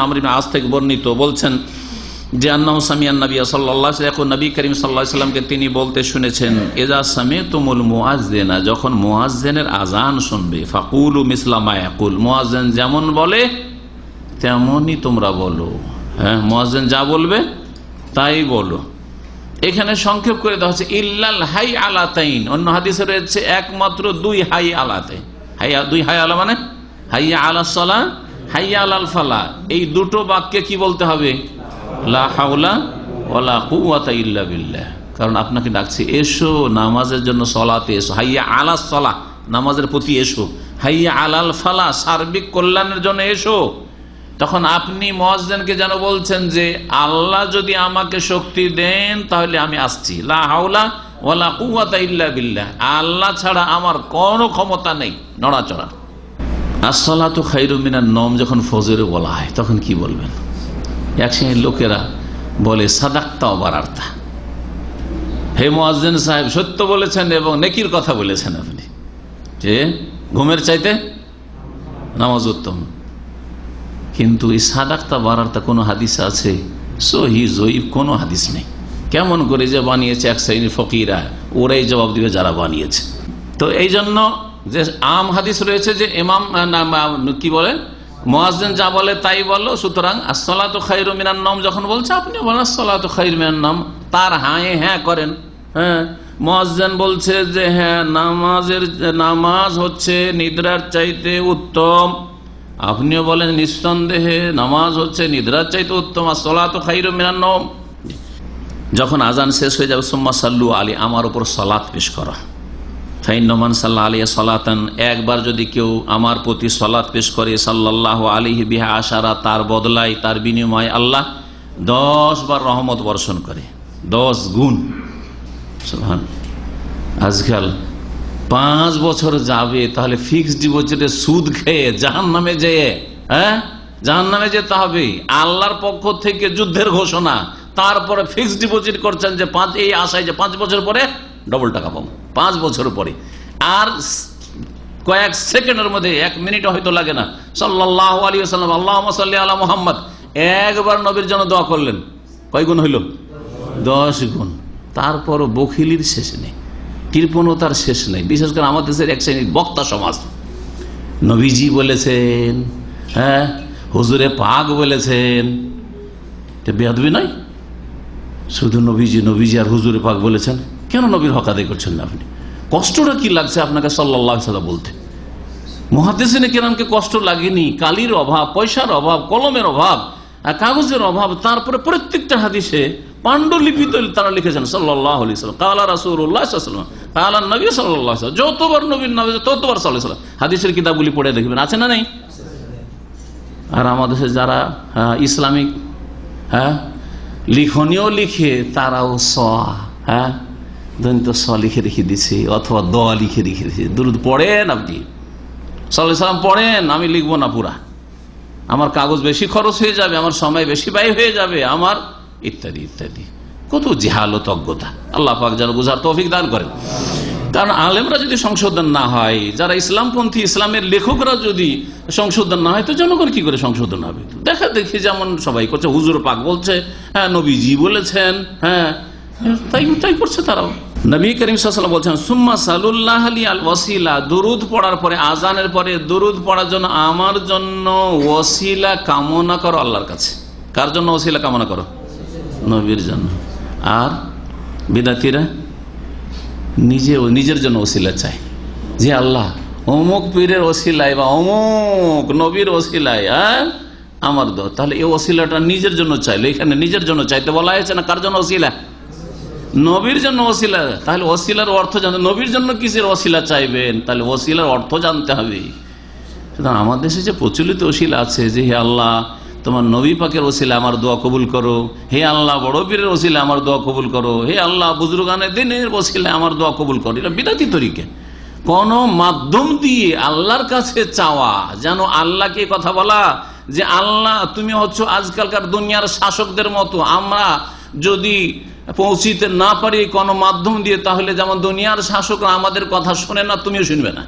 আমর ইবনে আস থেকে বর্ণিত, বলছেন যে আন্নাহু সামিআন নবী সাল্লাল্লাহু আলাইহি ওয়াসাল্লাম, নবী করিম সাল্লাল্লাহু আলাইহি ওয়াসাল্লামকে তিনি বলতে শুনেছেন, ইযা সামি'তুমুল মুআজ্জিনা, যখন মুআজ্জিনের আযান শুনবে, ফাকুলু মিসলা মা ইয়াকুল, মুআজ্জিন যেমন বলে তেমনই তোমরা বলো। হ্যাঁ, মুআজ্জিন যা বলবে তাই বলো। এখানে সংক্ষেপ করে দেওয়া হচ্ছে ইল্লাল হাই আলাতাইন, অন্য হাদিসে রয়েছে একমাত্র দুই হাই আলাতে। দুই হাই আলা মানে হাইয়া আলাস সালাহ, হাইয়া আলাল ফালাহ, এই দুটো বাক্যে কি বলতে হবে? লা হাওলা ওয়ালা কুওয়াতা ইল্লা বিল্লাহ। কারণ আপনাকে ডাকছে এসো নামাজের জন্য, সলাতে এসো। হাইয়া আলাস সালাহ, নামাজের প্রতি এসো। হাইয়া আলাল ফালাহ, সার্বিক কল্যাণের জন্য এসো। তখন আপনি মুয়াজ্জিনকে যেন বলছেন যে আল্লাহ যদি আমাকে শক্তি দেন তাহলে আমি আসছি, লা হাওলা ওয়ালা কুওয়াতা ইল্লা বিল্লাহ, আল্লাহ ছাড়া আমার কোনো ক্ষমতা নেই নড়াচড়া। আসসালাতু খায়রুম মিনান নওম যখন ফজরে বলা হয় তখন কি বলবেন? এক শ্রেণীর লোকেরা বলে সাদাক্তা ওয়া বারারতা, হে মুয়াজ্জিন সাহেব সত্য বলেছেন এবং নেকির কথা বলেছেন আপনি, যে ঘুমের চাইতে নামাজ উত্তম। কিন্তু এই সাদাক্তা বারারতা কোন হাদিস আছে? সহিহ জয়ীফ কোনো হাদিস নেই। কেমন করে যে বানিয়েছে এক শ্রেণীর ফকিরা, ওরাই জবাব দিবে যারা বানিয়েছে। তো এই জন্য যে আম হাদিস রয়েছে যে ইমাম কি বলে, মুয়াজ্জিন যা বলে তাই বলো। সুতরাং আসসালাতু খায়রুম মিনান নওম যখন বলছে আপনি বলেন আসসালাতু খায়রুম মিনান নওম, তার হ্যাঁ হ্যাঁ করেন। হ্যাঁ, মুয়াজ্জিন বলছে যে হ্যাঁ নামাজ হচ্ছে নিদ্রার চাইতে উত্তম, আপনিও বলেন নিঃসন্দেহে নামাজ হচ্ছে নিদ্রার চাইতে উত্তম, আসসালাতু খায়রুম মিনান নওম। যখন আজান শেষ হয়ে যাবে সুম্মা সাল্লু আলী, আমার উপর সালাত পেশ করা। ফাইন্নামান সাল্লাল্লাহু আলাইহি সালাতান, একবার যদি কেউ আমার প্রতি সালাত পেশ করে, সাল্লাল্লাহু আলাইহি বিহা আশারা, তার বদলায় তার বিনিময়ে আল্লাহ 10 বার রহমত বর্ষণ করে, 10 গুণ। সুবহান। আজকাল 5 বছর যাবে তাহলে ফিক্সড ডিপোজিটে সুদ খেয়ে জাহান্নামে যেয়ে, হ্যাঁ জাহান্নামে যেতে হবে। আল্লাহর পক্ষ থেকে যুদ্ধের ঘোষণা, তারপরে ফিক্সড ডিপোজিট করছেন যে এই আশায় যে 5 বছর পরে ডবল টাকা পাবো, 5 বছর পরে। আর কয়েক সেকেন্ডের মধ্যে, 1 মিনিট হয়তো লাগে না, সাল্লাল্লাহু আলাইহি ওয়াসাল্লাম আল্লাহুম্মা সাল্লি আলা মুহাম্মদ, একবার নবীর জন্য দোয়া করলেন, কয় গুণ হইল? 10 গুণ। তারপরও বখিলির শেষ নেই, কৃপণতার শেষ নেই। বিশেষ করে আমাদের দেশের এক শ্রেণীর বক্তা সমাজ, নবীজি বলেছেন, হ্যাঁ হুজুরে পাক বলেছেন, এটা বেয়াদবি নয়? শুধু নবীজি আর হুজুরে পাক বলেছেন, কেন নবীর হক আদায় করছেন না আপনি? কষ্টটা কি লাগছে আপনাকে সাল্লাল্লাহু আলাইহি ওয়াসাল্লাম বলতে? মুহাদ্দিসিনে কেরামকে কষ্ট লাগেনি? কালির অভাব, পয়সার অভাব, কলমের অভাব, কাগজের অভাব। তারপরে প্রত্যেকটা হাদিসে পাণ্ডুলিপিতে তারা লিখেছেন সাল্লাল্লাহু আলাইহি ওয়াসাল্লাম, কালা রাসূলুল্লাহ সাল্লাল্লাহু আলাইহি ওয়াসাল্লাম, কালা নবী সাল্লাল্লাহু আলাইহি ওয়াসাল্লাম। যতবার নবীর নামে ততবার সাল্লাল্লাহু আলাইহি ওয়াসাল্লাম। হাদিসের কিতাবগুলি পড়ে দেখবেন, আছে না নেই? আর আমাদের দেশে যারা ইসলামিক লিখনীয় লিখে, তারাও দন্ত স লিখে রেখে দিছে, অথবা দ লিখে রেখে দিছে। দুরূদ পড়েন আপনি, সাল্লাল্লাহু আলাইহি ওয়াসাল্লাম পড়েন, আমি লিখবো না পুরা, আমার কাগজ বেশি খরচ হয়ে যাবে, আমার সময় বেশি ব্যয় হয়ে যাবে আমার, ইত্যাদি ইত্যাদি। কত জিহালত অজ্ঞতা। আল্লাহ পাক যেন বুঝার তৌফিক দান করেন। কারণ আলেমরা যদি সংশোধন না হয়, যারা ইসলামপন্থী ইসলামের লেখকরা যদি সংশোধন না হয়, তো জনগণ কি করে সংশোধন হবে? দেখা দেখি যেমন সবাই করছে, হুজুর পাক বলছে, হ্যাঁ নবীজি বলেছেন, হ্যাঁ তাই করছে তারাও। নবী করিম সাল্লাল্লাহু আলাইহি ওয়াসাল্লাম বলছেন সুম্মা সাল্লুল্লাহ আলি আল ওয়াসিলা, দুরুদ পড়ার পরে, আজানের পরে দুরুদ পড়ার জন্য আমার জন্য ওয়াসিলা কামনা করো আল্লাহর কাছে। কার জন্য ওয়াসিলা কামনা করো? নবীর জন্য। আর বিদাতিরা নিজের জন্য ওসিলা চাই, যে আল্লাহ অমুক পীরের ওসিলায় বা অমুক নবীর ওসিলায় আমার দো। তাহলে এই ওসিলাটা নিজের জন্য চাইলো, এখানে নিজের জন্য চাইতে বলা হয়েছে না? কার জন্য ওসিলা? নবীর জন্য ওসিলা। তাহলে ওসিলার অর্থ জানতে, নবীর জন্য কিসের ওসিলা চাইবেন? তাহলে ওসিলার অর্থ জানতে হবে। সুতরাং আমাদের দেশে যে প্রচলিত ওসিলা আছে যে হে আল্লাহ তোমার নবী পাকের ওসিলা আমার দোয়া কবুল করো, হে আল্লাহ বড় পীরের ওসিলা আমার দোয়া কবুল করো, হে আল্লাহ বুজুর্গানে দিনের ওসিলা আমার দোয়া কবুল করো, এটা বিদাতি তরিকা। কোন মাধ্যম দিয়ে আল্লাহর কাছে চাওয়া, যেন আল্লাহকে কথা বলা যে আল্লাহ তুমি হচ্ছে আজকালকার দুনিয়ার শাসকদের মতো, আমরা যদি পৌঁছিতে না পারি কোন মাধ্যম দিয়ে, তাহলে যেমন দুনিয়ার শাসকরা আমাদের কথা শুনে না, তুমিও শুনবে না।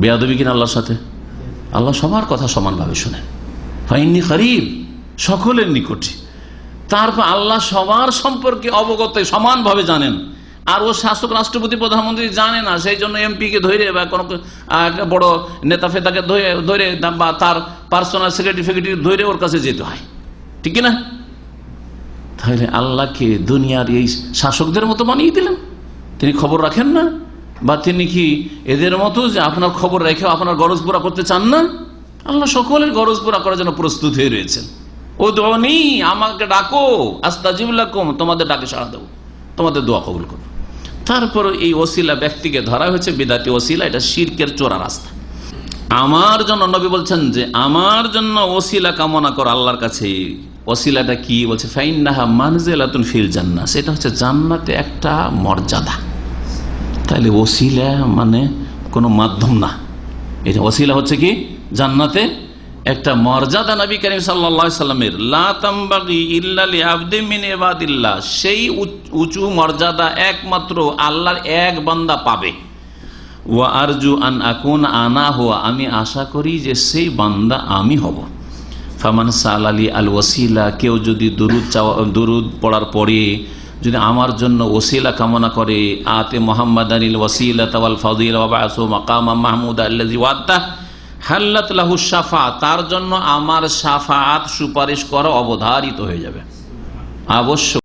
বেয়াদবি কিনা আল্লাহর সাথে? আল্লাহ সবার কথা সমানভাবে শোনেন। ফাইন্নি করিব, সকলের নিকটে। তারপর আল্লাহ সবার সম্পর্কে অবগত, সমানভাবে জানেন। আর ও শাসক, রাষ্ট্রপতি, প্রধানমন্ত্রী জানে না, সেই জন্য এমপি কে ধরে বা কোনো বড় নেতা ফেতাকে ধরে বা তার পার্সোনাল সেক্রেটারি ধরে ওর কাছে যেতে হয়, ঠিক না? তাহলে আল্লাহকে দুনিয়ার এই শাসকদের মতো বানিয়ে দিলেন। তিনি খবর রাখেন না, বা তিনি কি এদের মতো যে আপনার খবর রেখে আপনার গরজ পুরা করতে চান না? আল্লাহ সকলের গরজ পুরা করার জন্য প্রস্তুত হয়ে রয়েছেন। ও দোনি, আমাকে ডাকো, আস্তাজিব লাকুম, তোমাদের ডাকে সাড়া দেবো, তোমাদের দোয়া কবুল করবো। তারপর এই ওসিলা ব্যক্তিকে ধরা হয়েছে বিদাতি ওসিলা, এটা শিরকের চোরা রাস্তা। আমার জন্য নবী বলছেন যে আমার জন্য ওসিলা কামনা করো আল্লাহর কাছে। ওসিলাটা কি বলছে? ফাইন্নাহা মানজিলাতুন ফিল জান্নাহ, সেটা হচ্ছে জান্নাতে একটা মর্যাদা। তাহলে ওসিলা মানে কোনো মাধ্যম না, এটা ওসিলা হচ্ছে কি জান্নাতে একটা মর্যাদা। নবী করিম সাল্লাল্লাহু আলাইহি সাল্লামের লা তামবাগি ইল্লা লিআবদিন মিন ইবাদিল্লাহ, সেই উঁচু মর্যাদা একমাত্র আল্লাহর এক বান্দা পাবে। ওয়া আরজু আন আকুন আনা হুয়া, আমি আশা করি যে সেই বান্দা আমি হব। ফামান সালালি আল ওসিলা, কেউ যদি দুরুদ পড়ার পরে যদি আমার জন্য ওসিলা কামনা করে, আতে মুহাম্মাদানিল ওয়াসিলাতা ওয়াল ফাদিলা ওয়া বা'সু মাকামা মাহমুদা আল্লাযী ওয়া'আদা হাল্লাত লাহু শাফাআত, তার জন্য আমার শাফাআত সুপারিশ করা অবধারিত হয়ে যাবে, আবশ্যক।